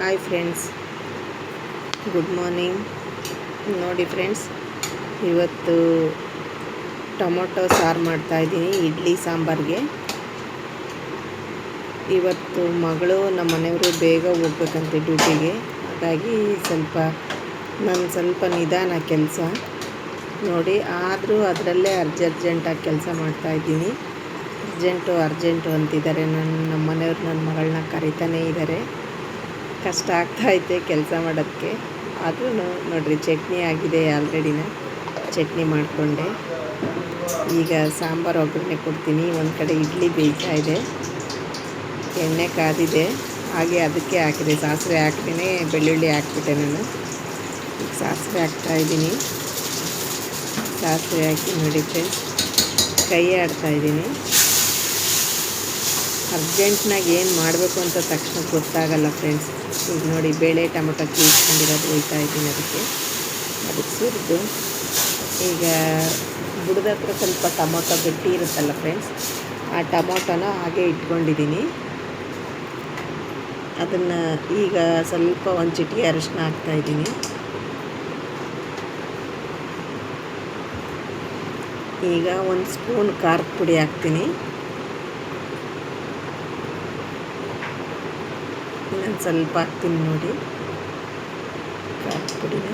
Hi friends, good morning. ನೋಡಿ friends, ಇವತ್ತು tomato ಸಾರು ಮಾಡ್ತಾಯಿದ್ದೀನಿ ಇಡ್ಲಿ ಸಾಂಬಾರಿಗೆ. ಇವತ್ತು ಮಗಳು ನಮ್ಮ ಮನೆಯವರು ಬೇಗ ಹೋಗ್ಬೇಕಂತೆ ಡ್ಯೂಟಿಗೆ. ಹಾಗಾಗಿ ನಾನು ಸ್ವಲ್ಪ ನಿಧಾನ ಕೆಲಸ ನೋಡಿ, ಆದರೂ ಅದರಲ್ಲೇ ಅರ್ಜೆಂಟಾಗಿ ಕೆಲಸ ಮಾಡ್ತಾಯಿದ್ದೀನಿ. ಅರ್ಜೆಂಟು ಅಂತಿದ್ದಾರೆ. ನಮ್ಮ ಮನೆಯವರು ನನ್ನ ಮಗಳನ್ನ ಕರಿತಾನೇ ಇದ್ದಾರೆ. ಕಷ್ಟ ಆಗ್ತಾಯಿದೆ ಕೆಲಸ ಮಾಡೋದಕ್ಕೆ. ಆದ್ರೂ ನೋಡಿರಿ, ಚಟ್ನಿ ಆಗಿದೆ ಆಲ್ರೆಡಿನ. ಚಟ್ನಿ ಮಾಡಿಕೊಂಡೆ. ಈಗ ಸಾಂಬಾರು ಒಗ್ಗರಣೆ ಕೊಡ್ತೀನಿ. ಒಂದು ಕಡೆ ಇಡ್ಲಿ ಬೇಯ್ತಾ ಇದೆ, ಎಣ್ಣೆ ಕಾದಿದೆ. ಹಾಗೆ ಅದಕ್ಕೆ ಹಾಕಿದೆ, ಸಾಸಿವೆ ಹಾಕ್ತೀನಿ, ಬೆಳ್ಳುಳ್ಳಿ ಹಾಕ್ಬಿಟ್ಟೆ ನಾನು. ಈಗ ಸಾಸಿವೆ ಹಾಕ್ತಾಯಿದ್ದೀನಿ. ಸಾಸಿವೆ ಹಾಕಿ ನೋಡಿ ಫ್ರೆಂಡ್ಸ್, ಕೈ ಆಡ್ತಾಯಿದ್ದೀನಿ. ಅರ್ಜೆಂಟ್ನಾಗ ಏನು ಮಾಡಬೇಕು ಅಂತ ತಕ್ಷಣ ಗೊತ್ತಾಗಲ್ಲ ಫ್ರೆಂಡ್ಸ್. ಈಗ ನೋಡಿ, ಬೇಳೆ ಟೊಮೊಟೊ ಇಟ್ಕೊಂಡಿರೋದು ಒಯ್ತಾಯಿದ್ದೀನಿ. ಅದಕ್ಕೆ ಸುರಿದು ಈಗ ಬುಡದ ಹತ್ರ ಸ್ವಲ್ಪ ಟೊಮೊಟೊ ಗಟ್ಟಿ ಇರುತ್ತಲ್ಲ ಫ್ರೆಂಡ್ಸ್, ಆ ಟೊಮೊಟೊನ ಹಾಗೆ ಇಟ್ಕೊಂಡಿದ್ದೀನಿ. ಅದನ್ನು ಈಗ ಸ್ವಲ್ಪ ಒಂದು ಚಿಟಿಕೆ ಅರಿಶಿನ ಹಾಕ್ತಾಯಿದ್ದೀನಿ. ಈಗ 1 ಸ್ಪೂನ್ ಖಾರದ ಪುಡಿ ಹಾಕ್ತೀನಿ. ಇನ್ನೊಂದು ಸ್ವಲ್ಪ ಹಾಕ್ತೀನಿ ನೋಡಿ ಖಾರದ ಪುಡಿನ.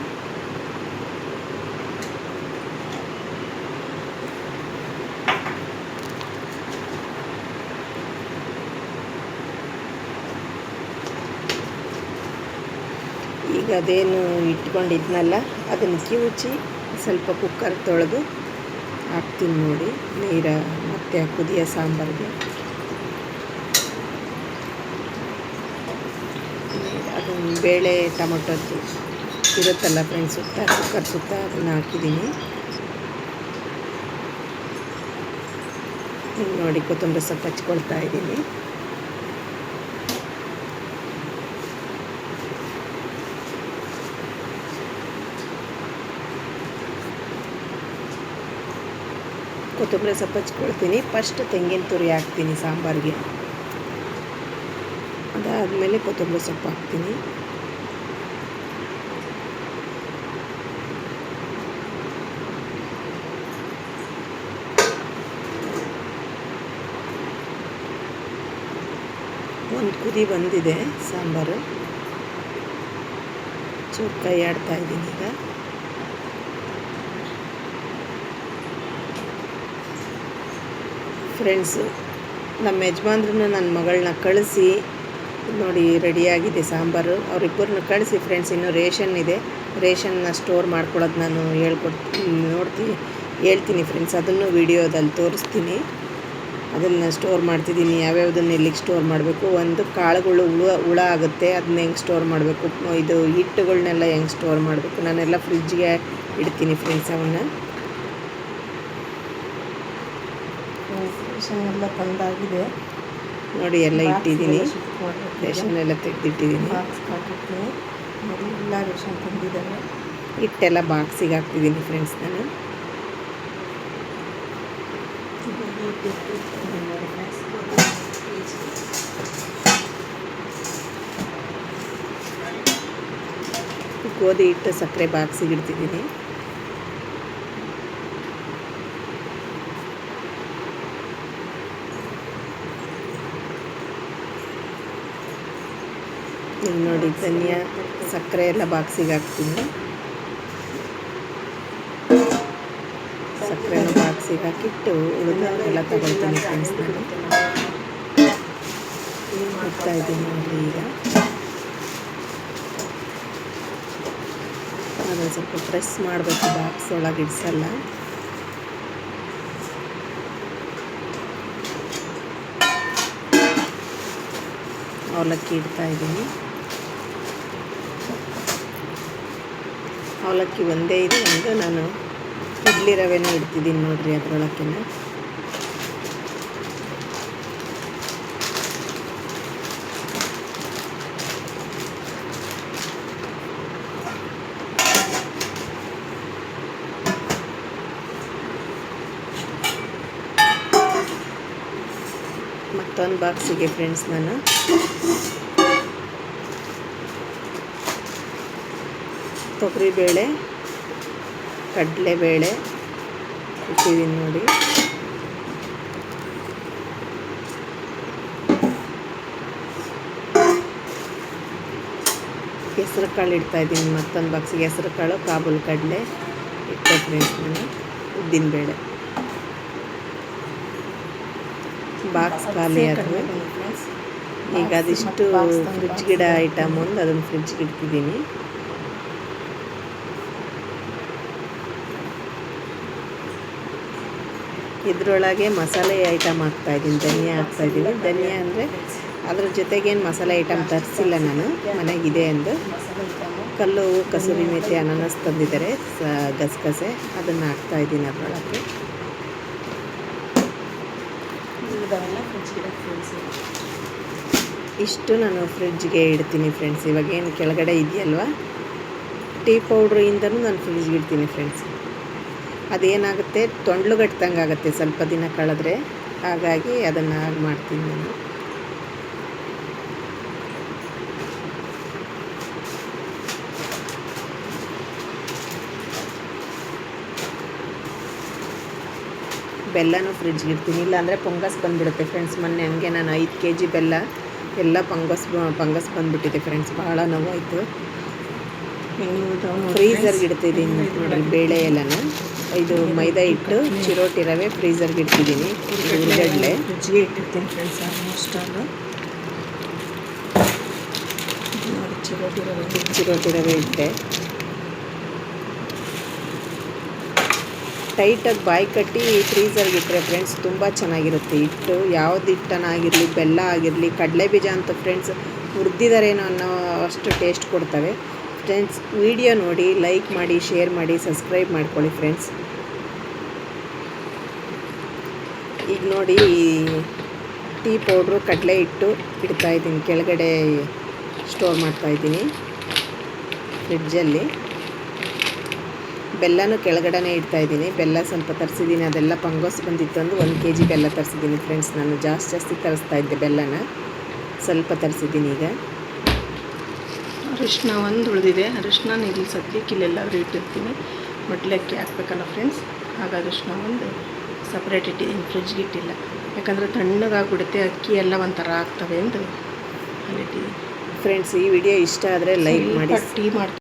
ಈಗ ಅದೇನು ಇಟ್ಕೊಂಡಿದ್ನಲ್ಲ, ಅದನ್ನು ಕಿವುಚಿ ಸ್ವಲ್ಪ ಕುಕ್ಕರ್ ತೊಳೆದು ಹಾಕ್ತೀನಿ ನೋಡಿ ನೀರು, ಮತ್ತು ಕುದಿಯೋ ಸಾಂಬಾರಿಗೆ. ಅದನ್ನು ಬೇಳೆ ಟೊಮೊಟೊದ್ದು ಇರುತ್ತಲ್ಲ ಫ್ರೆಂಡ್ಸ್, ಕುಕ್ಕರ್ ಸುತ್ತ ಅದನ್ನು ಹಾಕಿದ್ದೀನಿ. ನೋಡಿ, ಕೊತ್ತಂಬರಿ ಸೊಪ್ಪು ಹಚ್ಕೊಳ್ತಾ ಇದ್ದೀನಿ. ಕೊತ್ತಂಬರಿ ಸೊಪ್ಪು ಹಚ್ಕೊಳ್ತೀನಿ. ಫಸ್ಟ್ ತೆಂಗಿನ ತುರಿ ಹಾಕ್ತೀನಿ ಸಾಂಬಾರಿಗೆ, ಅದಾದಮೇಲೆ ಕೊತ್ತಂಬರಿ ಸೊಪ್ಪು ಹಾಕ್ತೀನಿ. ಒಂದು ಕುದಿ ಬಂದಿದೆ ಸಾಂಬಾರು. ಚೂರು ಕೈ ಆಡ್ತಾ ಇದ್ದೀನಿ. ಈಗ ಫ್ರೆಂಡ್ಸು, ನಮ್ಮ ಯಜಮಾನ್ರೂ ನನ್ನ ಮಗಳನ್ನ ಕಳಿಸಿ ನೋಡಿ, ರೆಡಿಯಾಗಿದೆ ಸಾಂಬಾರು. ಅವರಿಬ್ಬರನ್ನ ಕಳಿಸಿ ಫ್ರೆಂಡ್ಸ್. ಇನ್ನೂ ರೇಷನ್ ಇದೆ, ರೇಷನ್ನ ಸ್ಟೋರ್ ಮಾಡ್ಕೊಳ್ಳೋದು ನಾನು ಹೇಳ್ತೀನಿ ಫ್ರೆಂಡ್ಸ್. ಅದನ್ನು ವಿಡಿಯೋದಲ್ಲಿ ತೋರಿಸ್ತೀನಿ. ಅದನ್ನು ಸ್ಟೋರ್ ಮಾಡ್ತಿದ್ದೀನಿ, ಯಾವ್ಯಾವುದನ್ನು ಎಲ್ಲಿಗೆ ಸ್ಟೋರ್ ಮಾಡಬೇಕು. ಒಂದು ಕಾಳುಗಳು ಹುಳ ಆಗುತ್ತೆ, ಅದನ್ನ ಹೆಂಗೆ ಸ್ಟೋರ್ ಮಾಡಬೇಕು, ಇದು ಹಿಟ್ಟುಗಳನ್ನೆಲ್ಲ ಹೆಂಗೆ ಸ್ಟೋರ್ ಮಾಡಬೇಕು, ನಾನೆಲ್ಲ ಫ್ರಿಜ್ಗೆ ಇಡ್ತೀನಿ ಫ್ರೆಂಡ್ಸ್. ಅವನ್ನ ರೇಷನ್ ಎಲ್ಲ ತಂದಾಗಿದೆ ನೋಡಿ, ಎಲ್ಲ ಇಟ್ಟಿದ್ದೀನಿ. ರೇಷನ್ ಎಲ್ಲ ತೆಗೆದಿಟ್ಟಿದ್ದೀನಿ. ನೋಡಿ, ಎಲ್ಲ ರೇಷನ್ ತಂದಿದ್ದಾರೆ. ಹಿಟ್ಟೆಲ್ಲ ಬಾಕ್ಸಿಗೆ ಹಾಕ್ತಿದ್ದೀನಿ ಫ್ರೆಂಡ್ಸ್ ನಾನು. ಗೋಧಿ ಹಿಟ್ಟು ಸಕ್ಕರೆ ಬಾಕ್ಸಿಗೆ ಇಡ್ತಿದ್ದೀನಿ. ಈಗ ನೋಡಿ, ಧನಿಯಾ ಸಕ್ಕರೆ ಎಲ್ಲ ಬಾಕ್ಸಿಗೆ ಹಾಕ್ತೀನಿ. ಸಕ್ಕರೆನ ಬಾಕ್ಸಿಗೆ ಹಾಕಿಟ್ಟು ಉಳಿದೆಲ್ಲ ತಗೊಳ್ತೀನಿ ಫ್ರೆಂಡ್ಸ್. ನಾನು ಹಾಕ್ತಾ ಇದ್ದೀನಿ ನೋಡಿ. ಈಗ ಅದನ್ನು ಸ್ವಲ್ಪ ಪ್ರೆಸ್ ಮಾಡಬೇಕು, ಬಾಕ್ಸ್ ಒಳಗೆ ಇಡ್ಸಲ್ಲ. ಅವಲಕ್ಕಿ ಇಡ್ತಾ ಇದ್ದೀನಿ. ಅವಲಕ್ಕಿ ಒಂದೇ ಇದೆ, ಒಂದು ನಾನು ಇಡ್ಲಿ ರವೆನೇ ಇಡ್ತಿದ್ದೀನಿ ನೋಡಿರಿ ಅದರೊಳಕ್ಕಿನ. ಮತ್ತೊಂದು ಬಾಕ್ಸಿಗೆ ಫ್ರೆಂಡ್ಸ್ ನಾನು ತೊಗರಿಬೇಳೆ, ಕಡಲೆಬೇಳೆ ಇಟ್ಟಿದ್ದೀನಿ ನೋಡಿ. ಹೆಸರು ಕಾಳು ಇಡ್ತಾಯಿದ್ದೀನಿ, ಮತ್ತೊಂದು ಬಾಕ್ಸಿಗೆ ಹೆಸರು ಕಾಳು, ಕಾಬೂಲ್ ಕಡಲೆ ಇಟ್ಟೆ ಫ್ರೆಂಡ್ಸ್. ನಾನು ಉದ್ದಿನಬೇಳೆ ಬಾಕ್ಸ್ ಖಾಲಿ ಆದವು. ಈಗ ಅದಿಷ್ಟು ಫ್ರಿಜ್ ಗಿಡ ಐಟಮ್ ಒಂದು ಅದನ್ನು ಫ್ರಿಜ್ಗೆ ಇಡ್ತಿದ್ದೀನಿ. ಇದರೊಳಗೆ ಮಸಾಲೆ ಐಟಮ್ ಹಾಕ್ತಾಯಿದ್ದೀನಿ, ಧನಿಯಾ ಹಾಕ್ತಾಯಿದ್ದೀನಿ. ಧನಿಯಾ ಅಂದರೆ ಅದ್ರ ಜೊತೆಗೇನು ಮಸಾಲೆ ಐಟಮ್ ತರಿಸಿಲ್ಲ ನಾನು, ಮನೆಗಿದೆ ಎಂದು. ಕಲ್ಲು ಕಸೂರಿ ಮೇಥಿ ಅನಾನಸ್ ತಂದಿದ್ದಾರೆ, ಗಸಗಸೆ, ಅದನ್ನು ಹಾಕ್ತಾಯಿದ್ದೀನಿ ಅದರೊಳಗೆ. ಇಷ್ಟು ನಾನು ಫ್ರಿಜ್ಗೆ ಇಡ್ತೀನಿ ಫ್ರೆಂಡ್ಸ್. ಇವಾಗೇನು ಕೆಳಗಡೆ ಇದೆಯಲ್ವ, ಟೀ ಪೌಡ್ರಿಂದನೂ ನಾನು ಫ್ರಿಜ್ಗೆ ಇಡ್ತೀನಿ ಫ್ರೆಂಡ್ಸ್. ಅದೇನಾಗುತ್ತೆ, ತೊಂಡ್ಲುಗಟ್ಟಂಗೆ ಆಗುತ್ತೆ ಸ್ವಲ್ಪ ದಿನ ಕಳೆದ್ರೆ, ಹಾಗಾಗಿ ಅದನ್ನು ಹಾಗೆ ಮಾಡ್ತೀನಿ ನಾನು. ಬೆಲ್ಲನೂ ಫ್ರಿಜ್ಗೆ ಇಡ್ತೀನಿ, ಇಲ್ಲಾಂದರೆ ಪೊಂಗಸ್ ಬಂದುಬಿಡುತ್ತೆ ಫ್ರೆಂಡ್ಸ್. ಮೊನ್ನೆ ಹಂಗೆ ನಾನು 5 kg ಬೆಲ್ಲ ಎಲ್ಲ ಪಂಗಸ್ ಬಂದುಬಿಟ್ಟಿದೆ ಫ್ರೆಂಡ್ಸ್, ಭಾಳ ನೋವಾಯಿತು. ಫ್ರೀಝರ್ಗೆ ಇಡ್ತಿದ್ದೀನಿ ನೋಡಿರಿ ಬೇಳೆ ಎಲ್ಲನೂ. ಇದು ಮೈದಾ ಹಿಟ್ಟು, ಚಿರೋಟಿ ರವೆ ಫ್ರೀಝರ್ಗೆ ಇಡ್ತಿದ್ದೀನಿ. ಉಳ್ಳಗಡ್ಲೆ ಫ್ರಿಜ್ಗೆ ಇಟ್ಟಿರ್ತೀನಿ ಫ್ರೆಂಡ್ಸ್ ಆಲ್ಮೋಸ್ಟ್ ಆಲ್. ನೋಡಿ ಚಿರೋಟಿ ರವೆ ಇಟ್ಟೆ. ಟೈಟಾಗಿ ಬಾಯಿ ಕಟ್ಟಿ ಫ್ರೀಝರ್ಗೆ ಇಟ್ಟರೆ ಫ್ರೆಂಡ್ಸ್ ತುಂಬ ಚೆನ್ನಾಗಿರುತ್ತೆ ಹಿಟ್ಟು. ಯಾವ್ದು ಹಿಟ್ಟನ್ನಾಗಿರಲಿ, ಬೆಲ್ಲ ಆಗಿರಲಿ, ಕಡಲೆ ಬೀಜ ಅಂತ ಫ್ರೆಂಡ್ಸ್ ಹುರಿದಿದ್ದಾರೇನೋ ಅನ್ನೋ ಅಷ್ಟು ಟೇಸ್ಟ್ ಕೊಡ್ತವೆ ಫ್ರೆಂಡ್ಸ್. ವಿಡಿಯೋ ನೋಡಿ ಲೈಕ್ ಮಾಡಿ, ಶೇರ್ ಮಾಡಿ, ಸಬ್ಸ್ಕ್ರೈಬ್ ಮಾಡ್ಕೊಳ್ಳಿ ಫ್ರೆಂಡ್ಸ್. ಈಗ ನೋಡಿ ಟೀ ಪೌಡ್ರು, ಕಡಲೆ ಹಿಟ್ಟು ಇಡ್ತಾಯಿದ್ದೀನಿ, ಕೆಳಗಡೆ ಸ್ಟೋರ್ ಮಾಡ್ತಾಯಿದ್ದೀನಿ ಫ್ರಿಡ್ಜಲ್ಲಿ. ಬೆಲ್ಲನೂ ಕೆಳಗಡೆನೇ ಇಡ್ತಾಯಿದ್ದೀನಿ. ಬೆಲ್ಲ ಸ್ವಲ್ಪ ತರಿಸಿದ್ದೀನಿ, ಅದೆಲ್ಲ ಪಂಗೋಸ್ ಬಂದಿತ್ತು ಅಂದು 1 kg ಬೆಲ್ಲ ತರಿಸಿದ್ದೀನಿ ಫ್ರೆಂಡ್ಸ್. ನಾನು ಜಾಸ್ತಿ ತರಿಸ್ತಾ ಇದ್ದೆ ಬೆಲ್ಲನ, ಸ್ವಲ್ಪ ತರಿಸಿದ್ದೀನಿ. ಈಗ ಅರಿಶಿನ ಒಂದು ಉಳಿದಿದೆ, ಅರಿಶಿನ ಇಲ್ಲಿ ಸದ್ಯಕ್ಕೆ ಇಲ್ಲೆಲ್ಲಾದರೂ ಇಟ್ಟಿರ್ತೀನಿ. ಮೊಟ್ಲಕ್ಕಿ ಹಾಕ್ಬೇಕಲ್ಲ ಫ್ರೆಂಡ್ಸ್, ಆಗ ಅರಿಶಿನ ಒಂದು ಸಪ್ರೇಟ್ ಇಟ್ಟಿದ್ದೀನಿ, ಫ್ರಿಜ್ಗೆ ಇಟ್ಟಿಲ್ಲ. ಯಾಕಂದರೆ ತಣ್ಣಗಾಗ್ಬಿಡುತ್ತೆ, ಅಕ್ಕಿ ಎಲ್ಲ ಒಂಥರ ಆಗ್ತವೆ ಎಂದು ಅಲ್ಲಿಟ್ಟಿದ್ದೀನಿ ಫ್ರೆಂಡ್ಸ್. ಈ ವಿಡಿಯೋ ಇಷ್ಟ ಆದರೆ ಲೈಕ್ ಮಾಡಿ. ಟೀ ಮಾಡ್ತೀನಿ.